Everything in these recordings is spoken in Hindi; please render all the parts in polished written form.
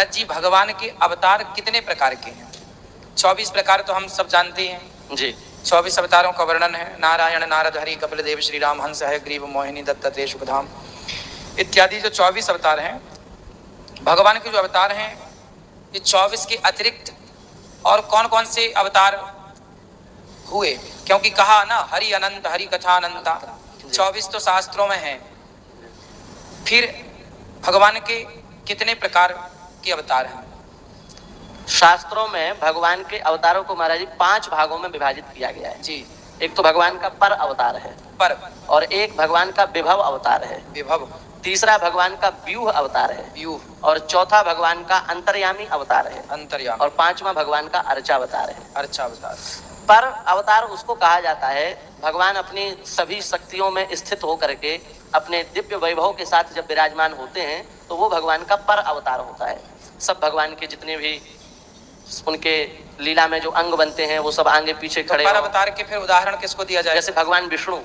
भरत जी, भगवान के अवतार कितने प्रकार के हैं? 24 प्रकार तो हम सब जानते हैं जी। 24 अवतारों का वर्णन है। नारायण, नारद, हरि, कपिल देव, श्री राम, हंस, हयग्रीव, मोहिनी, दत्तात्रेय, शुभधाम इत्यादि जो 24 अवतार हैं, भगवान के जो अवतार हैं, ये 24 के अतिरिक्त और कौन कौन से अवतार हुए? क्योंकि कहा ना, हरि अनंत, हरि कथा अनंता, 24 तो शास्त्रों में है। फिर भगवान के कितने प्रकार के अवतार हैं? शास्त्रों में भगवान के अवतारों को महाराज जी 5 भागों में विभाजित किया गया है जी। एक तो भगवान का पर अवतार है, पर, और एक भगवान का विभव अवतार है, विभव, तीसरा भगवान का व्यूह अवतार है, व्यूह, और चौथा भगवान का अंतर्यामी अवतार है, अंतर्यामी, और पांचवा भगवान का अर्चा अवतार है। अर्चा अवतार। पर अवतार उसको कहा जाता है भगवान अपनी सभी शक्तियों में स्थित होकर के अपने दिव्य वैभव के साथ जब विराजमान होते हैं तो वो भगवान का पर अवतार होता है। सब भगवान के जितने भी उनके लीला में जो अंग बनते हैं वो सब आगे पीछे खड़े पर अवतार के फिर उदाहरण किसको दिया जाए? जैसे भगवान विष्णु,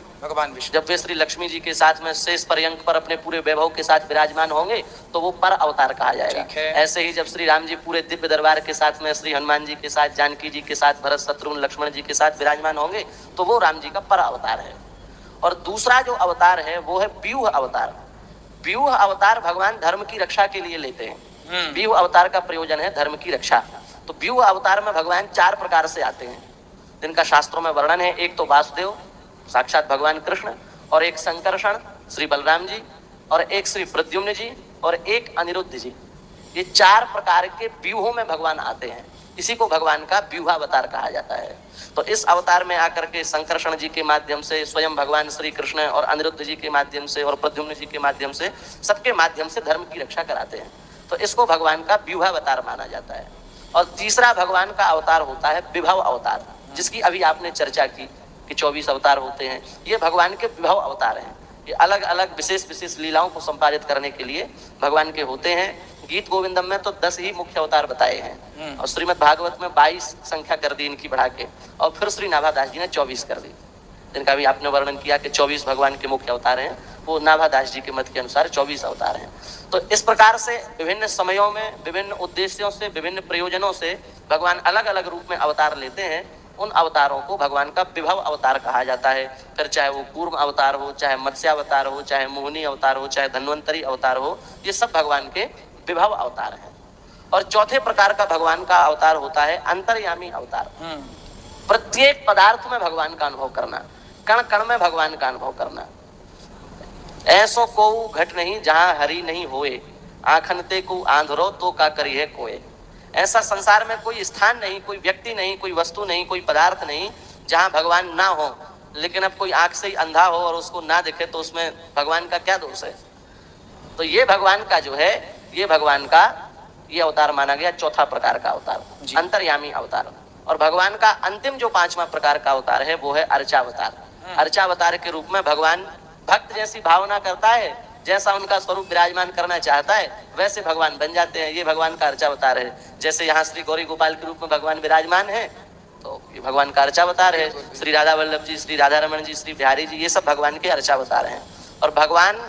जब वे श्री लक्ष्मी जी के साथ में शेष पर्यंक पर अपने पूरे वैभव के साथ विराजमान होंगे तो वो पर अवतार कहा जाएगा। ऐसे ही जब श्री राम जी पूरे दिव्य दरबार के साथ में श्री हनुमान जी के साथ, जानकी जी के साथ, भरत शत्रुघ्न लक्ष्मण जी के साथ विराजमान होंगे तो वो राम जी का पर अवतार है। और दूसरा जो अवतार है वो है व्यूह अवतार। व्यूह अवतार भगवान धर्म की रक्षा के लिए लेते हैं। व्यूह अवतार का प्रयोजन है धर्म की रक्षा। तो व्यूह अवतार में भगवान 4 प्रकार से आते हैं जिनका शास्त्रों में वर्णन है। एक तो वासुदेव साक्षात भगवान कृष्ण, और एक संकर्षण श्री बलराम जी, और एक श्री प्रद्युम्न जी, और एक अनिरुद्ध जी। ये 4 प्रकार के व्यूहों में भगवान आते हैं। इसी को भगवान का व्यूहावतार कहा जाता है। तो इस अवतार में आकर के संकर्षण जी के माध्यम से स्वयं भगवान श्री कृष्ण, और अनिरुद्ध जी के माध्यम से, और प्रद्युम्न जी के माध्यम से, सबके माध्यम से धर्म की रक्षा कराते हैं। तो इसको भगवान का व्यूहावतार माना जाता है। और तीसरा भगवान का अवतार होता है विभव अवतार, जिसकी अभी आपने चर्चा की कि 24 अवतार होते हैं। ये भगवान के विभव अवतार हैं। ये अलग अलग विशेष विशेष लीलाओं को संपादित करने के लिए भगवान के होते हैं। गीत गोविंदम में तो 10 ही मुख्य अवतार बताए हैं, और श्रीमद् भागवत में 22 संख्या कर दी इनकी बढ़ा के, और फिर श्री नाभादास जी ने 24 कर दी। जिनका भी आपने वर्णन किया कि 24 भगवान के मुख्य अवतार हैं, वो नाभादास जी के मत के अनुसार 24 अवतार हैं। तो इस प्रकार से विभिन्न समयों में, विभिन्न उद्देश्यों से, विभिन्न प्रयोजनों से भगवान अलग अलग रूप में अवतार लेते हैं। उन अवतारों को भगवान का विभव अवतार कहा जाता है। फिर चाहे वो कूर्म अवतार हो, चाहे मत्स्य अवतार हो, चाहे मोहिनी अवतार हो, चाहे धन्वंतरी अवतार हो, ये सब भगवान के विभव अवतार हैं। और चौथे प्रकार का भगवान का अवतार होता है अंतर्यामी अवतार। प्रत्येक पदार्थ में भगवान का अनुभव करना, कण कण में भगवान का अनुभव करना। ऐसो को घट नहीं जहां हरि नहीं होए, आखनते को आंधरो तो का करी है कोय। ऐसा संसार में कोई स्थान नहीं, कोई व्यक्ति नहीं, कोई वस्तु नहीं, कोई पदार्थ नहीं जहां भगवान ना हो। लेकिन अब कोई आंख से ही अंधा हो और उसको ना दिखे तो उसमें भगवान का क्या दोष है? तो ये भगवान का जो है, ये भगवान का ये अवतार माना गया चौथा प्रकार का अवतार, अंतर्यामी अवतार। और भगवान का अंतिम जो 5वां प्रकार का अवतार है वो है अर्चावतार। अर्चावतार के रूप में भगवान भक्त जैसी भावना करता है, जैसा उनका स्वरूप विराजमान करना चाहता है वैसे भगवान बन जाते हैं। ये भगवान का अर्चावतार है। जैसे यहाँ श्री गौरी गोपाल के रूप में भगवान विराजमान है तो ये भगवान का अर्चावतार है। श्री राधा वल्लभ जी, श्री राधा रमन जी, श्री बिहारी जी, ये सब भगवान के अर्चावतार हैं। और भगवान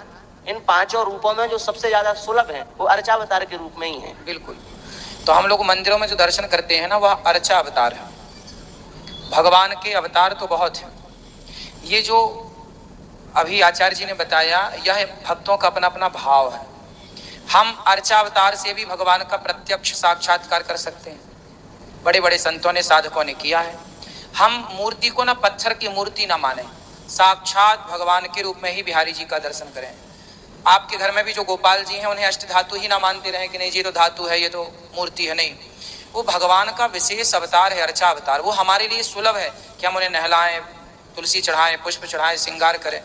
इन 5 रूपों में जो सबसे ज्यादा सुलभ है वो अर्चावतार के रूप में ही है। बिल्कुल। तो हम लोग मंदिरों में जो दर्शन करते हैं ना, वह अर्चा अवतार है। भगवान के अवतार तो बहुत है। ये जो अभी आचार्य जी ने बताया, यह भक्तों का अपना अपना भाव है। हम अर्चा अवतार से भी भगवान का प्रत्यक्ष साक्षात्कार कर सकते हैं। बड़े बड़े संतों ने, साधकों ने किया है। हम मूर्ति को ना पत्थर की मूर्ति ना माने, साक्षात भगवान के रूप में ही बिहारी जी का दर्शन करें। आपके घर में भी जो गोपाल जी हैं उन्हें अष्ट धातु ही ना मानते रहें कि नहीं ये तो धातु है, ये तो मूर्ति है। नहीं, वो भगवान का विशेष अवतार है, अर्चा अवतार। वो हमारे लिए सुलभ है कि हम उन्हें नहलाएं, तुलसी चढ़ाएं, पुष्प चढ़ाएं, श्रृंगार करें।